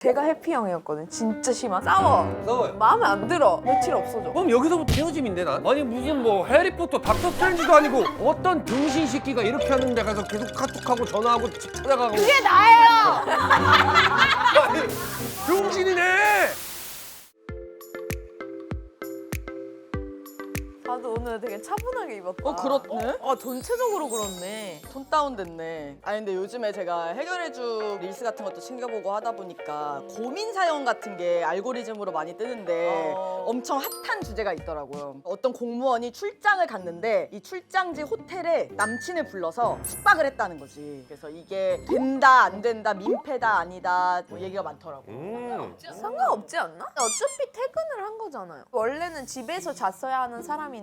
걔가 해피형이었거든. 진짜 심한. 싸워요. 마음에 안 들어. 며칠 없어져. 그럼 여기서부터 헤어짐인데 난? 아니 무슨 뭐 해리포터 닥터 스트레인지도 아니고 어떤 등신 새끼가 이렇게 하는 데 가서 계속 카톡하고 전화하고 집 찾아가고 그게 나예요. 아니 등신이네. 나도 오늘 되게 차분하게 입었다. 그렇네. 전체적으로 그렇네. 톤 다운됐네. 아니 근데 요즘에 제가 해결해줄 릴스 같은 것도 챙겨보고 하다 보니까 고민 사연 같은 게 알고리즘으로 많이 뜨는데 엄청 핫한 주제가 있더라고요. 어떤 공무원이 출장을 갔는데 이 출장지 호텔에 남친을 불러서 숙박을 했다는 거지. 그래서 이게 된다 안 된다 민폐다 아니다 뭐 얘기가 많더라고. 상관없지 않나? 어차피 퇴근을 한 거잖아요. 원래는 집에서 잤어야 하는 사람인데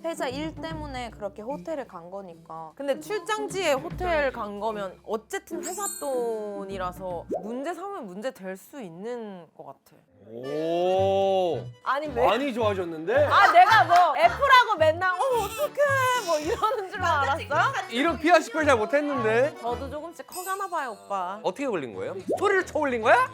회사 일 때문에 그렇게 호텔을 간 거니까. 근데 출장지에 호텔 간 거면 어쨌든 회사 돈이라서 문제 삼으면 문제 될 수 있는 것 같아. 오 아니 왜? 많이 좋아졌는데? 내가 뭐 F라고 맨날 어떡해 뭐 이러는 줄 알았어요? 이런 피아 식별 잘 못했는데 저도 조금씩 커가나 봐요 오빠. 어떻게 걸린 거예요? 소리를 쳐 올린 거야?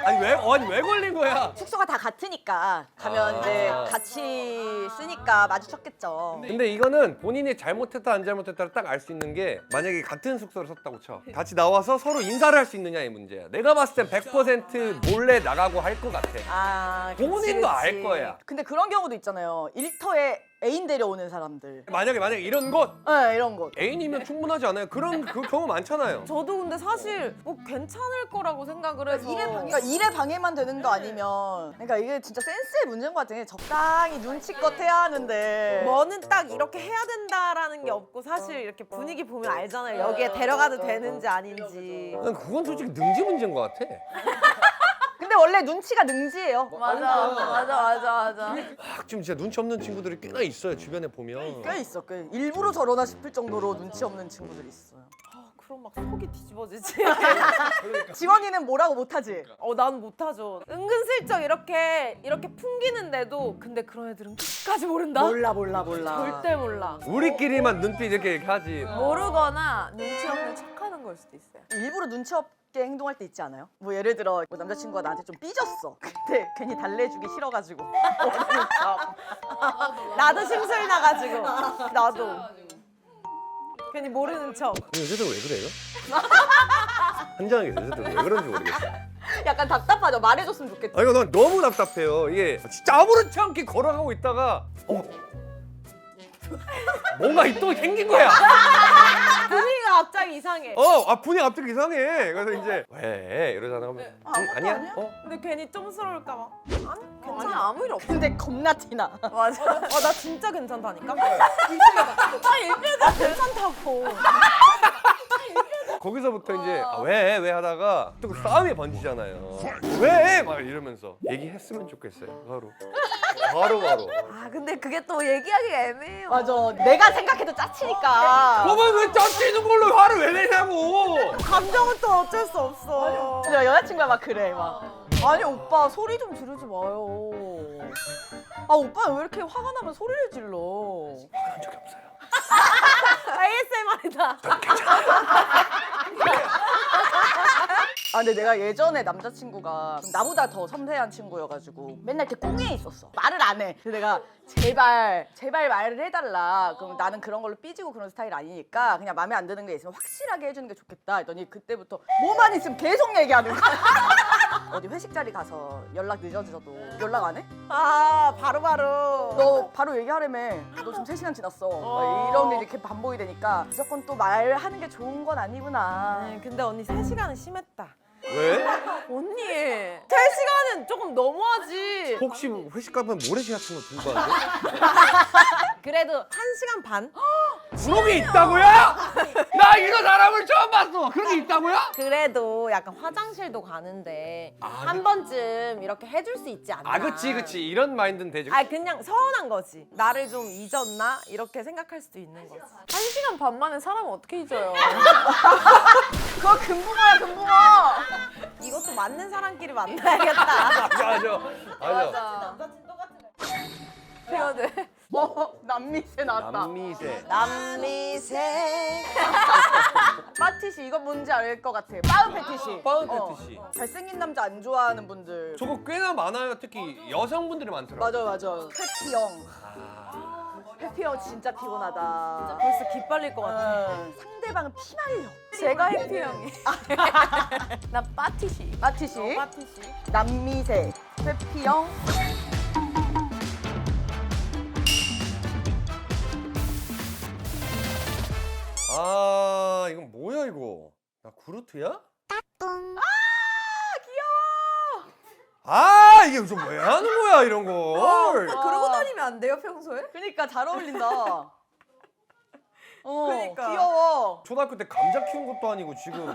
아니 왜 걸린 거야? 숙소가 다 같으니까 가면 이제 같이 쓰니까 마주쳤겠죠. 근데 이거는 본인이 잘못했다 안 잘못했다를 딱 알 수 있는 게 만약에 같은 숙소를 썼다고 쳐 같이 나와서 서로 인사를 할 수 있느냐의 문제야. 내가 봤을 땐 100% 몰래 나가고 할 것 같아. 그치, 본인도 알 그치. 거야. 근데 그런 경우도 있잖아요. 일터에 애인 데려오는 사람들. 만약에 이런 곳 네, 이런 거. 애인이면 충분하지 않아요? 그런 그 경우 많잖아요. 저도 근데 사실 뭐 괜찮을 거라고 생각을 해서 그러니까 일에 방해만 되는 거 아니면 그러니까 이게 진짜 센스의 문제인 것 같은 게 적당히 눈치껏 해야 하는데 뭐는 딱 이렇게 해야 된다라는 게 없고 사실 이렇게 분위기 보면 알잖아요. 여기에 데려가도 되는지 아닌지. 난 그건 솔직히 능지 문제인 것 같아. 근데 원래 눈치가 능지예요. 맞아. 지금 진짜 눈치 없는 친구들이 꽤나 있어요 주변에 보면. 꽤 있어. 꽤 일부러 저러나 싶을 정도로 눈치 없는 친구들이 있어요. 그럼 막 속이 뒤집어지지. 지원이는 뭐라고 못하지? 난 못하죠. 은근슬쩍 이렇게 풍기는데도 근데 그런 애들은 끝까지 모른다? 몰라. 절대 몰라. 우리끼리만 눈빛 이렇게 하지. 모르거나 눈치 없는 척하는 걸 수도 있어요. 일부러 눈치 없게 행동할 때 있지 않아요? 뭐 예를 들어 뭐 남자친구가 나한테 좀 삐졌어. 근데 괜히 달래주기 싫어가지고 나도 심술 나가지고. 나도. 괜히 모르는 척. 요새도 왜 그래요? 한장하게 요새도 왜 그런지 모르겠어. 약간 답답하죠. 말해줬으면 좋겠지. 아니 난 너무 답답해요. 이게 진짜 아무렇지 않게 걸어가고 있다가 뭔가 또 생긴 거야. 분위기가 갑자기 이상해. 분위기 갑자기 이상해. 그래서 이제 왜 이러잖아. 하면 아니야? 근데 괜히 쫌스러울까 봐. 아니, 괜찮아. 아니 아무 일 없어. 근데 겁나 티나. 맞아. 나 진짜 괜찮다니까? 나 괜찮다고. 거기서부터 이제 왜 하다가 또 싸움이 번지잖아요. 왜? 막 이러면서 얘기했으면 좋겠어요. 바로. 근데 그게 또 얘기하기가 애매해요. 맞아. 내가 생각해도 짜치니까. 그러면 왜 짜치는 걸로 화를 왜 내냐고. 감정은 또 어쩔 수 없어. 진짜 여자친구가 막 그래. 막. 아니 오빠 소리 좀 지르지 마요. 오빠는 왜 이렇게 화가 나면 소리를 질러? 한 적이 없어요. ASMR이다. 근데 내가 예전에 남자친구가 좀 나보다 더 섬세한 친구여가지고 맨날 이렇게 꽁에 있었어. 말을 안 해. 그래서 내가 제발 말을 해달라. 그럼 나는 그런 걸로 삐지고 그런 스타일 아니니까 그냥 마음에 안 드는 게 있으면 확실하게 해주는 게 좋겠다 했더니 그때부터 뭐만 있으면 계속 얘기하는 거야. 어디 회식 자리 가서 연락 늦어져도 연락 안 해? 바로. 너 바로 얘기하라며. 너 지금 3시간 지났어. 막 이런 게 이렇게 반복이 되니까 무조건 또 말하는 게 좋은 건 아니구나. 근데 언니 3시간은 심했다. 왜? 언니. 3시간은 조금 너무하지. 혹시 회식 가면 모래시 같은 거 들고 가는데? 그래도 1시간 반? 그런 게 있다고요? 나 이런 사람을 처음 봤어. 그런 게 있다고요? 그래도 약간 화장실도 가는데 한 번쯤 이렇게 해줄 수 있지 않나. 그치. 이런 마인드는 되죠. 그냥 서운한 거지. 나를 좀 잊었나? 이렇게 생각할 수도 있는 거지. 1시간 반 만에 사람을 어떻게 잊어요? 그거 금붕어야 금붕어. 이것도 맞는 사람끼리 만나야겠다. 맞아. 헤어져. 남미새 나왔다. 남미새. 남미새. 파티시 이거 뭔지 알 것 같아. 빠은 패티시. 빠은 패티시. 잘생긴 남자 안 좋아하는 분들. 저거 꽤나 많아요. 특히 여성분들이 많더라고요. 맞아. 해피형. 해피형 진짜 피곤하다. 벌써 기빨릴 것 같아. 상대방은 피말려. 제가 해피형이. 나 빠티시. 파티시. 파티시. 남미새. 해피형. 아 이건 뭐야 이거? 나 구루트야? 아 이게 좀 왜 하는 거야 이런 걸? 그러고 다니면 안 돼요 평소에? 그러니까 잘 어울린다. 그러니까. 귀여워. 초등학교 때 감자 키운 것도 아니고 지금.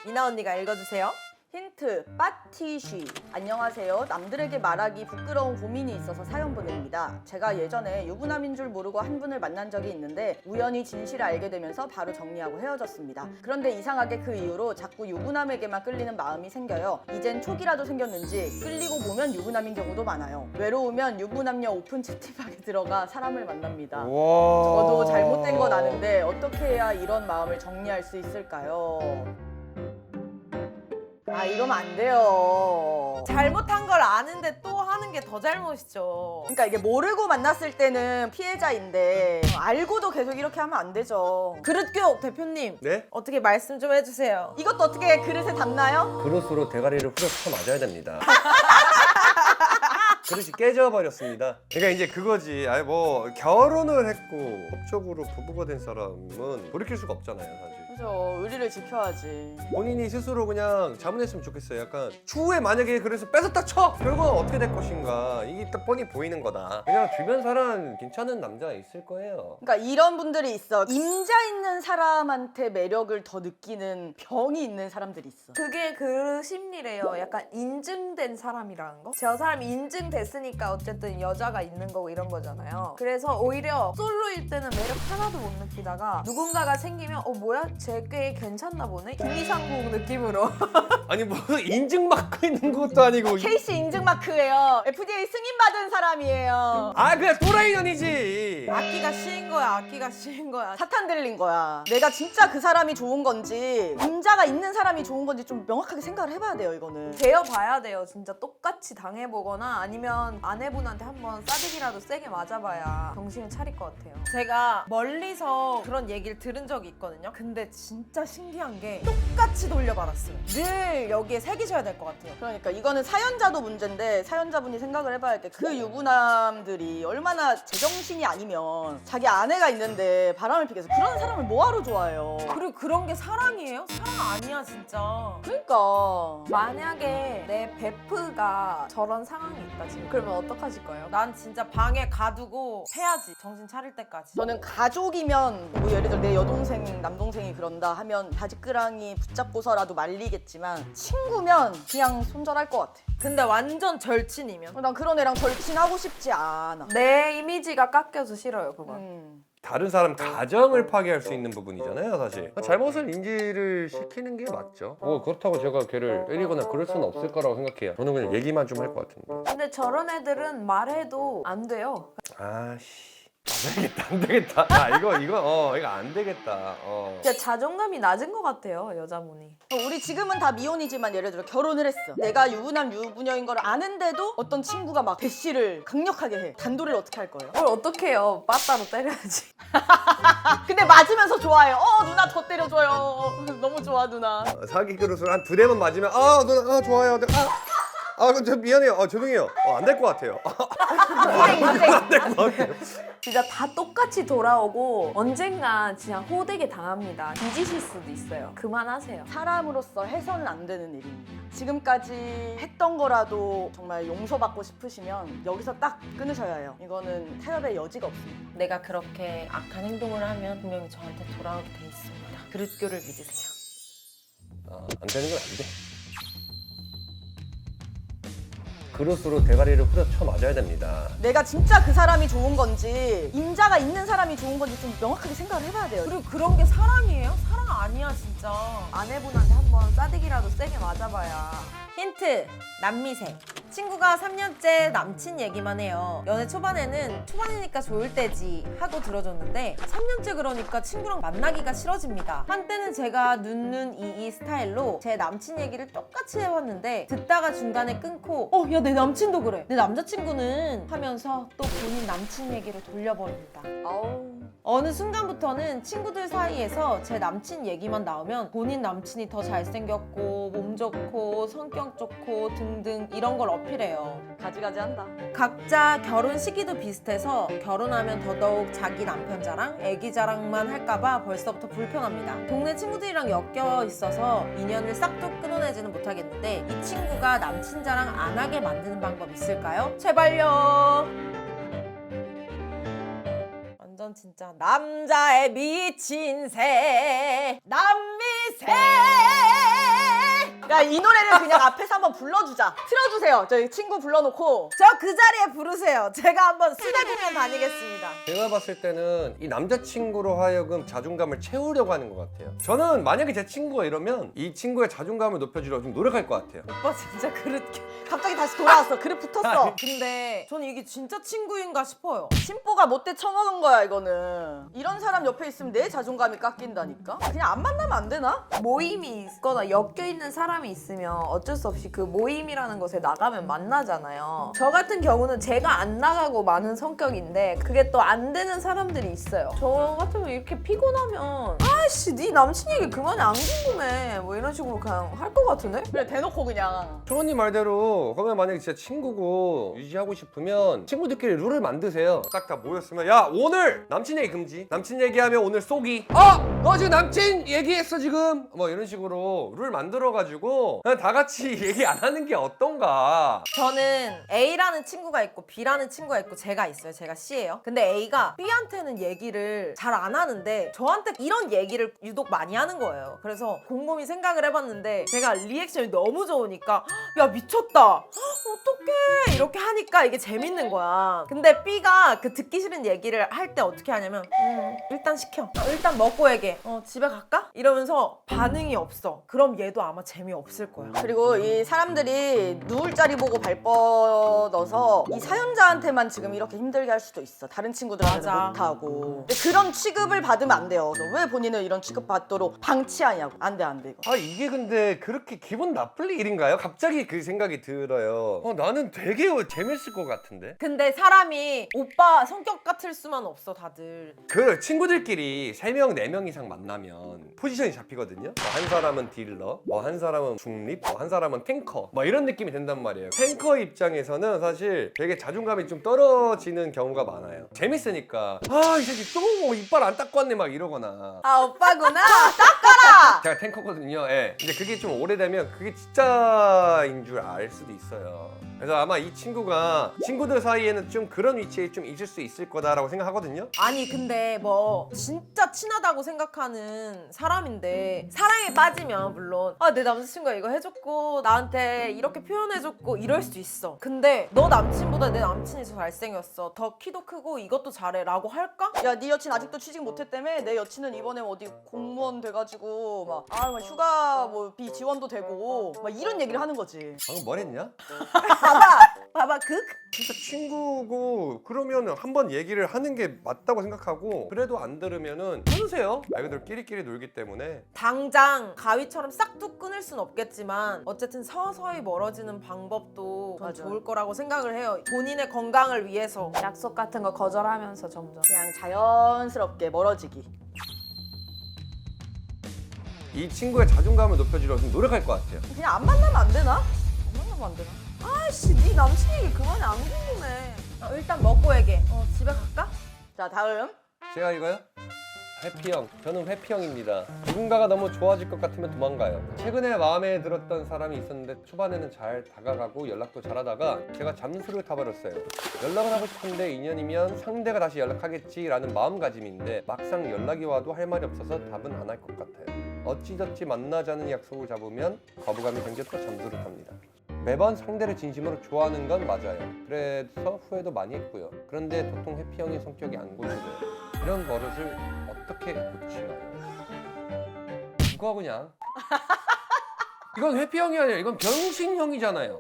미나 언니가 읽어주세요. 힌트, 빠티쉬. 안녕하세요. 남들에게 말하기 부끄러운 고민이 있어서 사연 보냅니다. 제가 예전에 유부남인 줄 모르고 한 분을 만난 적이 있는데 우연히 진실을 알게 되면서 바로 정리하고 헤어졌습니다. 그런데 이상하게 그 이후로 자꾸 유부남에게만 끌리는 마음이 생겨요. 이젠 촉이라도 생겼는지 끌리고 보면 유부남인 경우도 많아요. 외로우면 유부남녀 오픈 채팅방에 들어가 사람을 만납니다. 저도 잘못된 건 아는데 어떻게 해야 이런 마음을 정리할 수 있을까요? 아, 이러면 안 돼요. 잘못한 걸 아는데 또 하는 게 더 잘못이죠. 그러니까 이게 모르고 만났을 때는 피해자인데 알고도 계속 이렇게 하면 안 되죠. 그릇교 대표님. 네? 어떻게 말씀 좀 해주세요. 이것도 어떻게 그릇에 담나요? 그릇으로 대가리를 후려쳐 맞아야 됩니다. 그릇이 깨져버렸습니다. 그러니까 이제 그거지. 아니 뭐 결혼을 했고 법적으로 부부가 된 사람은 돌이킬 수가 없잖아요, 사실. 그죠. 의리를 지켜야지. 본인이 스스로 그냥 자문했으면 좋겠어요. 약간 추후에 만약에 그래서 뺏었다 쳐! 결과는 어떻게 될 것인가. 이게 딱 뻔히 보이는 거다. 그냥 주변 사람 괜찮은 남자 있을 거예요. 그러니까 이런 분들이 있어. 임자 있는 사람한테 매력을 더 느끼는 병이 있는 사람들이 있어. 그게 그 심리래요. 약간 인증된 사람이라는 거. 저 사람이 인증됐으니까 어쨌든 여자가 있는 거고 이런 거잖아요. 그래서 오히려 솔로일 때는 매력 하나도 못 느끼다가 누군가가 생기면 뭐야? 쟤 괜찮나 보네? 김이상국 느낌으로. 아니 뭐 인증 받고 있는 것도 아니고. KC 인증 마크예요. FDA 승인 받은 사람이에요. 아 그냥 또라이년이지. 악기가 쉬인 거야. 악기가 쉬인 거야. 사탄 들린 거야. 내가 진짜 그 사람이 좋은 건지 임자가 있는 사람이 좋은 건지 좀 명확하게 생각을 해봐야 돼요, 이거는. 되어봐야 돼요. 진짜 똑같이 당해보거나 아니면 아내분한테 한번 싸대기라도 세게 맞아봐야 정신을 차릴 것 같아요. 제가 멀리서 그런 얘기를 들은 적이 있거든요. 근데 진짜 신기한 게 똑같이 돌려받았어요. 늘 여기에 새기셔야 될 것 같아요. 그러니까 이거는 사연자도 문제인데 사연자분이 생각을 해봐야 할 게 그 유부남들이 얼마나 제정신이 아니면 자기 아내가 있는데 바람을 피워서 그런 사람을 뭐하러 좋아해요. 그리고 그런 게 사랑이에요? 사랑 아니야 진짜. 그러니까 만약에 내 베프가 저런 상황이 있다 지금 그러면 어떡하실 거예요? 난 진짜 방에 가두고 패야지. 정신 차릴 때까지. 저는 가족이면 뭐 예를 들어 내 여동생 남동생이 그런다 하면 바지끄랑이 붙잡고서라도 말리겠지만 친구면 그냥 손절할 것 같아. 근데 완전 절친이면 난 그런 애랑 절친하고 싶지 않아. 내 이미지가 깎여서 싫어요 그건. 다른 사람 가정을 파괴할 수 있는 부분이잖아요, 사실. 잘못을 인지를 시키는 게 맞죠. 그렇다고 제가 걔를 때리거나 그럴 수는 없을 거라고 생각해요. 저는 그냥 얘기만 좀 할 것 같은데. 근데 저런 애들은 말해도 안 돼요. 아씨. 안 되겠다. 이거 안 되겠다. 진짜 자존감이 낮은 것 같아요 여자분이. 우리 지금은 다 미혼이지만 예를 들어 결혼을 했어. 내가 유부남 유부녀인 걸 아는데도 어떤 친구가 막 대시를 강력하게 해. 단도리를 어떻게 할 거예요? 그걸 어떻게 해요? 빠따로 때려야지. 근데 맞으면서 좋아해요. 누나 더 때려줘요. 너무 좋아 누나. 사기 그릇을 한 2대만 맞으면 누나 좋아요. 저 미안해요. 죄송해요. 안 될 것 같아요. 안 될 것 같아요. 진짜 다 똑같이 돌아오고 언젠간 진짜 호되게 당합니다. 뒤지실 수도 있어요. 그만하세요. 사람으로서 해서는 안 되는 일입니다. 지금까지 했던 거라도 정말 용서받고 싶으시면 여기서 딱 끊으셔야 해요. 이거는 타협의 여지가 없습니다. 내가 그렇게 악한 행동을 하면 분명히 저한테 돌아오게 돼 있습니다. 그릇교를 믿으세요. 안 되는 건 안 돼. 그릇으로 대가리를 후려쳐 맞아야 됩니다. 내가 진짜 그 사람이 좋은 건지 임자가 있는 사람이 좋은 건지 좀 명확하게 생각을 해봐야 돼요. 그리고 그런 게 사랑이에요? 사랑 아니야 진짜. 아내분한테 한번 싸대기라도 세게 맞아봐야. 힌트, 남미세. 친구가 3년째 남친 얘기만 해요. 연애 초반이니까 좋을 때지 하고 들어줬는데 3년째 그러니까 친구랑 만나기가 싫어집니다. 한때는 제가 눈눈 이이 스타일로 제 남친 얘기를 똑같이 해왔는데 듣다가 중간에 끊고 야 내 남친도 그래. 내 남자친구는 하면서 또 본인 남친 얘기로 돌려버립니다. 아우. 어느 순간부터는 친구들 사이에서 제 남친 얘기만 나오면 본인 남친이 더 잘생겼고 몸 좋고 성격 좋고 등등 이런 걸 어필해요. 가지가지한다. 각자 결혼 시기도 비슷해서 결혼하면 더더욱 자기 남편 자랑, 애기 자랑만 할까봐 벌써부터 불편합니다. 동네 친구들이랑 엮여 있어서 인연을 싹둑 끊어내지는 못하겠는데 이 친구가 남친 자랑 안 하게 만드는 방법 있을까요? 제발요. 완전 진짜 남자의 미친 새 남미새. 야, 이 노래를 그냥 앞에서 한번 불러주자. 틀어주세요. 저희 친구 불러놓고. 저 그 자리에 부르세요. 제가 한번 수대 공연 다니겠습니다. 제가 봤을 때는 이 남자친구로 하여금 자존감을 채우려고 하는 것 같아요. 저는 만약에 제 친구가 이러면 이 친구의 자존감을 높여주려고 좀 노력할 것 같아요. 오빠 진짜 그릇. 갑자기 다시 돌아왔어. 그릇 붙었어. 근데 저는 이게 진짜 친구인가 싶어요. 심보가 못돼 처먹은 거야, 이거는. 이런 사람 옆에 있으면 내 자존감이 깎인다니까? 그냥 안 만나면 안 되나? 모임이 있거나 엮여있는 사람이 있으면 어쩔 수 없이 그 모임이라는 곳에 나가면 만나잖아요. 저 같은 경우는 제가 안 나가고 많은 성격인데 그게 또 안 되는 사람들이 있어요. 저 같으면 이렇게 피곤하면 아이씨 네 남친 얘기 그만해 안 궁금해 뭐 이런 식으로 그냥 할 것 같은데? 그래, 대놓고 그냥. 초원님 말대로 그러면 만약에 진짜 친구고 유지하고 싶으면 친구들끼리 룰을 만드세요. 딱 다 모였으면 야 오늘 남친 얘기 금지. 남친 얘기하면 오늘 쏘기. 너 지금 남친 얘기했어 지금. 뭐 이런 식으로 룰 만들어가지고 그냥 다 같이 얘기 안 하는 게 어떤가. 저는 A라는 친구가 있고 B라는 친구가 있고 제가 있어요. 제가 C예요. 근데 A가 B한테는 얘기를 잘 안 하는데 저한테 이런 얘기를 유독 많이 하는 거예요. 그래서 곰곰이 생각을 해봤는데 제가 리액션이 너무 좋으니까 야 미쳤다. 어떡해 이렇게 하니까 이게 재밌는 거야. 근데 B가 그 듣기 싫은 얘기를 할 때 어떻게 하냐면 일단 시켜. 일단 먹고 얘기해. 집에 갈까? 이러면서 반응이 없어. 그럼 얘도 아마 재미없을 거야. 그리고 이 사람들이 누울 자리 보고 발 뻗어서 이 사연자한테만 지금 이렇게 힘들게 할 수도 있어. 다른 친구들한테 맞아. 못하고. 근데 그런 취급을 받으면 안 돼요. 왜 본인은 이런 취급 받도록 방치하냐고. 안 돼, 안 돼, 이거. 이게 근데 그렇게 기분 나쁠 일인가요? 갑자기 그 생각이 들어요. 나는 되게 재밌을 것 같은데. 근데 사람이 오빠 성격 같을 수만 없어 다들. 그 친구들끼리 3명, 4명 이상 만나면 포지션이 잡히거든요. 한 사람은 딜러, 한 사람은 중립, 한 사람은 탱커 이런 느낌이 된단 말이에요. 탱커 입장에서는 사실 되게 자존감이 좀 떨어지는 경우가 많아요. 재밌으니까 이 새끼 또 이빨 안 닦고 왔네 막 이러거나. 아 오빠구나. 제가 탱커거든요. 예. 근데 그게 좀 오래되면 그게 진짜인 줄 알 수도 있어요. 그래서 아마 이 친구가 친구들 사이에는 좀 그런 위치에 좀 있을 수 있을 거다라고 생각하거든요. 아니 근데 뭐 진짜 친하다고 생각하는 사람인데 사랑에 빠지면 물론 내 남자친구가 이거 해줬고 나한테 이렇게 표현해줬고 이럴 수 있어. 근데 너 남친보다 내 남친이 더 잘생겼어. 더 키도 크고 이것도 잘해 라고 할까? 야, 네 여친 아직도 취직 못했다며? 내 여친은 이번에 어디 공무원 돼가지고 막 휴가 뭐 비지원도 되고 막 이런 얘기를 하는 거지. 방금 뭘 했냐? 봐봐 진짜 친구고 그러면 한번 얘기를 하는 게 맞다고 생각하고 그래도 안 들으면은 끊으세요. 말 그대로 끼리끼리 놀기 때문에. 당장 가위처럼 싹둑 끊을 순 없겠지만 어쨌든 서서히 멀어지는 방법도 전 맞아. 좋을 거라고 생각을 해요. 본인의 건강을 위해서. 약속 같은 거 거절하면서 점점. 그냥 자연스럽게 멀어지기. 이 친구의 자존감을 높여주려고 좀 노력할 것 같아요. 그냥 안 만나면 안 되나? 안 만나면 안 되나? 아이씨 네 남친 얘기 그만해 안 궁금해. 일단 먹고 얘기해. 집에 갈까? 자, 다음. 제가 이거요? 회피형. 저는 회피형입니다. 누군가가 너무 좋아질 것 같으면 도망가요. 최근에 마음에 들었던 사람이 있었는데 초반에는 잘 다가가고 연락도 잘하다가 제가 잠수를 타버렸어요. 연락을 하고 싶은데 인연이면 상대가 다시 연락하겠지라는 마음가짐인데 막상 연락이 와도 할 말이 없어서 답은 안 할 것 같아요. 어찌저찌 만나자는 약속을 잡으면 거부감이 생겨 또 잠수를 탑니다. 매번 상대를 진심으로 좋아하는 건 맞아요. 그래서 후회도 많이 했고요. 그런데 도통 회피형의 성격이 안 고쳐져요. 이런 버릇을 어떻게 고치나요? 죽어 그냥. 이건 회피형이 아니라 이건 병신형이잖아요.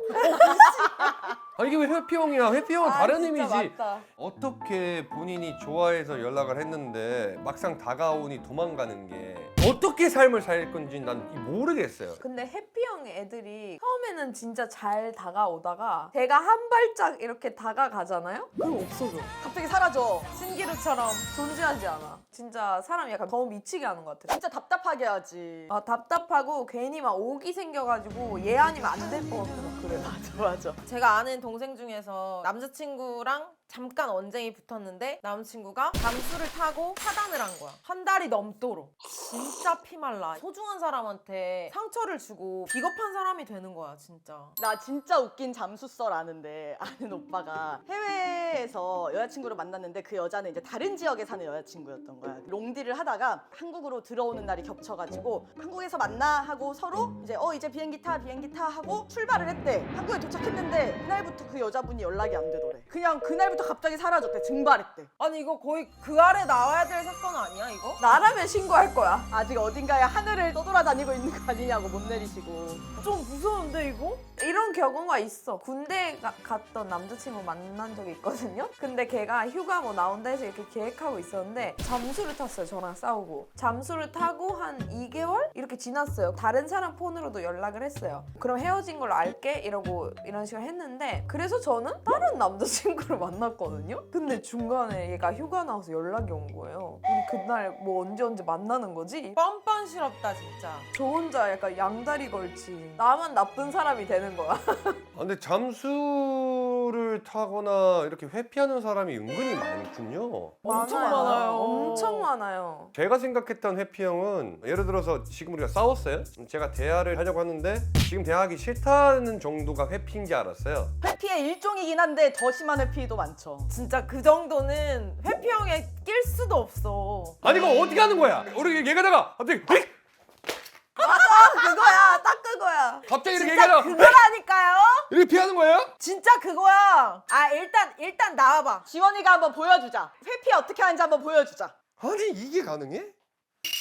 아 이게 왜 회피형이야? 회피형은 다른 의미지. 맞다. 어떻게 본인이 좋아해서 연락을 했는데 막상 다가오니 도망가는 게 어떻게 삶을 살 건지 난 모르겠어요. 근데 해피형 애들이 처음에는 진짜 잘 다가오다가 제가 한 발짝 이렇게 다가가잖아요? 그럼 없어져. 갑자기 사라져. 신기루처럼 존재하지 않아. 진짜 사람이 약간 더 미치게 하는 것 같아. 진짜 답답하게 하지. 아, 답답하고 괜히 막 오기 생겨가지고 얘 아니면 안 될 것 같고 막 그래. 맞아. 제가 아는 동생 중에서 남자친구랑 잠깐 언쟁이 붙었는데 남자친구가 잠수를 타고 차단을 한 거야. 한 달이 넘도록. 진짜 피말라. 소중한 사람한테 상처를 주고 비겁한 사람이 되는 거야 진짜. 나 진짜 웃긴 잠수썰 아는데 아는 오빠가 해외에서 여자친구를 만났는데 그 여자는 이제 다른 지역에 사는 여자친구였던 거야. 롱디를 하다가 한국으로 들어오는 날이 겹쳐가지고 한국에서 만나 하고 서로 이제 비행기 타 하고 출발을 했대. 한국에 도착했는데 그날부터 그 여자분이 연락이 안 되더래. 그냥 그날부터 갑자기 사라졌대. 증발했대. 아니 이거 거의 그 아래 나와야 될 사건 아니야 이거? 나라면 신고할 거야. 아직 어딘가에 하늘을 떠돌아다니고 있는 거 아니냐고 못 내리시고. 좀 무서운데 이거? 이런 경우가 있어. 군대 갔던 남자친구 만난 적이 있거든요. 근데 걔가 휴가 뭐 나온다 해서 이렇게 계획하고 있었는데 잠수를 탔어요. 저랑 싸우고. 잠수를 타고 한 2개월? 이렇게 지났어요. 다른 사람 폰으로도 연락을 했어요. 그럼 헤어진 걸로 알게? 이러고 이런 식으로 했는데 그래서 저는 다른 남자친구를 만났거든요. 근데 중간에 얘가 휴가 나와서 연락이 온 거예요. 우리 그날 뭐 언제 만나는 거지? 뻔뻔스럽다 진짜. 저 혼자 약간 양다리 걸친 나만 나쁜 사람이 되는 거야. 아, 근데 잠수를 타거나 이렇게 회피하는 사람이 은근히 많군요. 엄청 많아요. 엄청 많아요. 제가 생각했던 회피형은 예를 들어서 지금 우리가 싸웠어요. 제가 대화를 하려고 하는데 지금 대화하기 싫다는 정도가 회피인 게 알았어요. 회피의 일종이긴 한데 더 심한 회피도 많죠. 진짜 그 정도는 회피형에 낄 수도 없어. 아니 이거 어떻게 하는 거야? 우리 얘기하다가 갑자기 휙! 그거야, 딱 그거야. 갑자기 이렇게 진짜 얘기하다가 그거라니까요? 이렇게 피하는 거예요? 진짜 그거야. 아 일단 나와봐. 지원이가 한번 보여주자. 회피 어떻게 하는지 한번 보여주자. 아니 이게 가능해?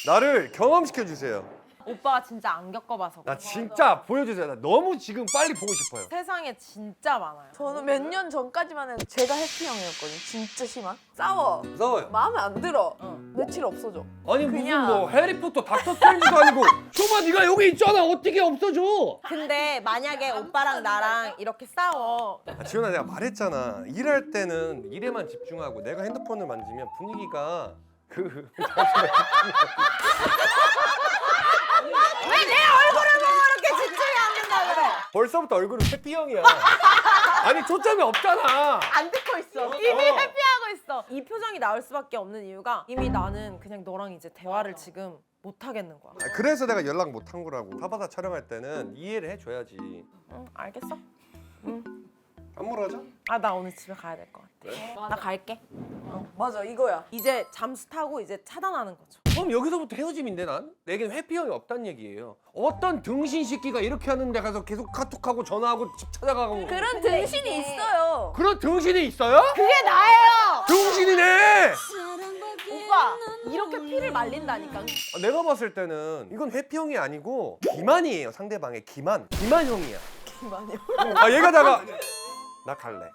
나를 경험시켜 주세요. 오빠가 진짜 안 겪어봐서 나 그래. 진짜 보여주세요. 나 너무 지금 빨리 보고 싶어요. 세상에 진짜 많아요. 저는 몇 년 전까지만 해도 제가 해피형이었거든요. 진짜 심한. 싸워. 무서워요. 마음에 안 들어. 응. 며칠 없어져. 아니 그냥- 무슨 뭐 해리포터 닥터 스트레인지도 아니고 쇼마 네가 여기 있잖아. 어떻게 없어져? 근데 만약에 오빠랑 나랑 이렇게 싸워. 아, 지훈아 내가 말했잖아. 일할 때는 일에만 집중하고 내가 핸드폰을 만지면 분위기가 그 이렇게 집중이 안 된다 그래. 벌써부터 얼굴은 해피형이야. 아니 초점이 없잖아. 안 듣고 있어. 이미 회피하고 있어. 이 표정이 나올 수밖에 없는 이유가 이미 나는 그냥 너랑 이제 대화를 지금 못 하겠는 거야. 아, 그래서 내가 연락 못 한 거라고. 타바다 촬영할 때는 이해를 해줘야지. 응, 알겠어. 안 물어줘? 아 나 오늘 집에 가야 될 것 같아. 나 갈게. 맞아, 이거야. 이제 잠수 타고 이제 차단하는 거죠. 그럼 여기서부터 헤어짐인데 난? 내겐 회피형이 없다는 얘기예요. 어떤 등신 새끼가 이렇게 하는데 가서 계속 카톡하고 전화하고 집 찾아가고 그런 등신이 있어요. 그런 등신이 있어요? 그게 나예요. 등신이네! 오빠 이렇게 피를 말린다니까. 아, 내가 봤을 때는 이건 회피형이 아니고 기만이에요. 상대방의 기만형이야. 기만이요. 아 얘가다가 나 갈래.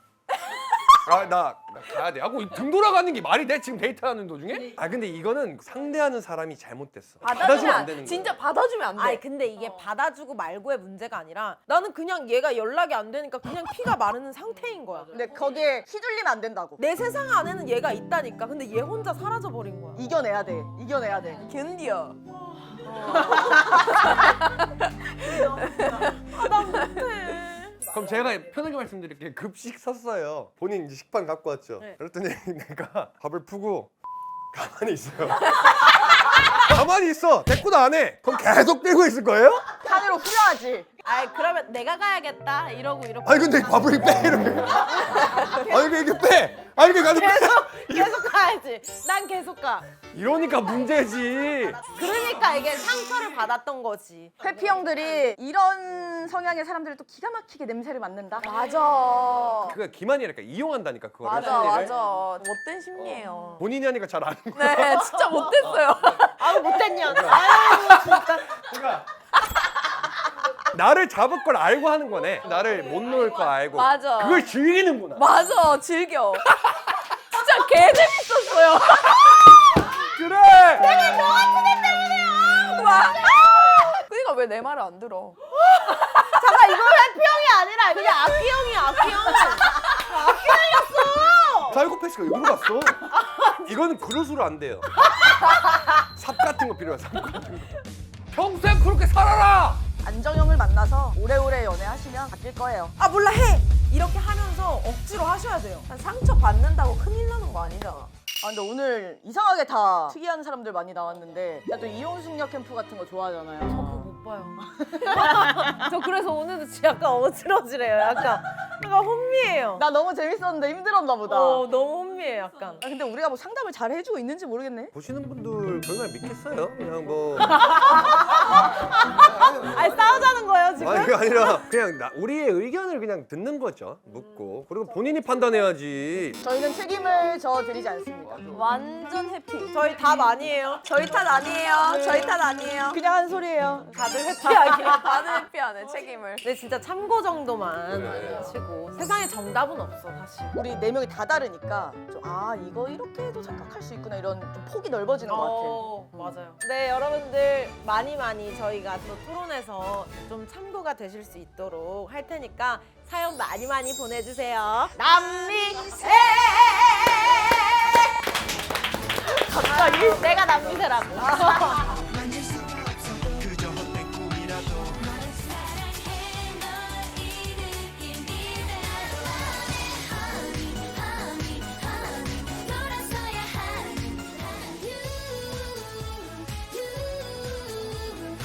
아 나 가야 돼 하고 등 돌아가는 게 말이 돼? 지금 데이트하는 도중에? 아 근데 이거는 상대하는 사람이 잘못됐어. 받아주면 안 되는 거야. 진짜 받아주면 안 돼. 아니 근데 이게 받아주고 말고의 문제가 아니라 나는 그냥 얘가 연락이 안 되니까 그냥 피가 마르는 상태인 거야. 근데 거기에 휘둘리면 안 된다고. 내 세상 안에는 얘가 있다니까. 근데 얘 혼자 사라져 버린 거야. 이겨내야 돼. 이겨내야 돼. 견디어. 나 못해. 그럼 제가 편하게 말씀드릴게요. 급식 샀어요. 본인 이제 식판 갖고 왔죠. 네. 그랬더니 내가 밥을 푸고 가만히 있어요. 가만히 있어. 대꾸도 안 해. 그럼 계속 빼고 있을 거예요? 산으로 후려하지. 아이 그러면 내가 가야겠다 이러고 아니 근데 밥을 빼 이러면. 아니 이렇게 빼. 아니 이렇게 가서 빼. 계속 가야지. 난 계속 가. 이러니까 문제지. 그러니까 이게 상처를 받았던 거지. 회피 형들이 이런 성향의 사람들을 또 기가 막히게 냄새를 맡는다. 맞아. 그거 기만이랄까 이용한다니까 그거를. 맞아, 심리를. 맞아. 못된 심리예요. 본인이 하니까 잘 아는 거야. 네, 진짜 못됐어요. 아우 못된 년. 아유 진짜. 그러니까 나를 잡을 걸 알고 하는 거네. 나를 못 놓을 거 알고. 맞아. 그걸 즐기는구나. 맞아, 즐겨. 진짜 개 재밌었어요. 그래. 그러니까 왜 내 말을 안 들어? 잠깐 이거 회피형이 아니라 그냥 악기형이야 악기형. 사이코패스가 여기로 갔어. 이거는 그릇으로 안 돼요. 삽 같은 거 필요해. 삽 같은 거. 평소에 그렇게 살아라. 안정형을 만나서 오래오래 연애하시면 바뀔 거예요. 아 몰라 해. 이렇게 하면서 억지로 하셔야 돼요. 상처 받는다고 큰일 나는 거 아니잖아. 아 근데 오늘 이상하게 다 특이한 사람들 많이 나왔는데 제가 또 이혼숙녀 캠프 같은 거 좋아하잖아요. 그거 못 봐요. 저 그래서 오늘도 약간 어지러지래요. 약간 혼미해요. 나 너무 재밌었는데 힘들었나 보다. 너무 혼미해 약간. 아, 근데 우리가 뭐 상담을 잘 해주고 있는지 모르겠네. 보시는 분들 정말 믿겠어요? 그냥 뭐. 아니 싸우자는 거예요 지금? 아니 그게 아니라 그냥 우리의 의견을 그냥 듣는 거죠. 묻고. 그리고 본인이 판단해야지. 저희는 책임을 져드리지 않습니다. 완전 해피. 저희 답 아니에요. 저희 탓 아니에요. 저희 탓 아니에요. 그냥 한 소리예요. 다들 회피하게. 다들 해피하네, 책임을. 근데 진짜 참고 정도만 그래. 하시고 세상에 정답은 없어 사실. 우리 네 명이 다 다르니까 좀 아 이거 이렇게 해도 생각할 수 있구나 이런 좀 폭이 넓어지는 것 같아. 맞아요. 네, 여러분들 많이 저희가 또 토론해서 좀 참고가 되실 수 있도록 할 테니까 사연 많이 보내주세요. 남미세 갑자기 내가 남기세라고.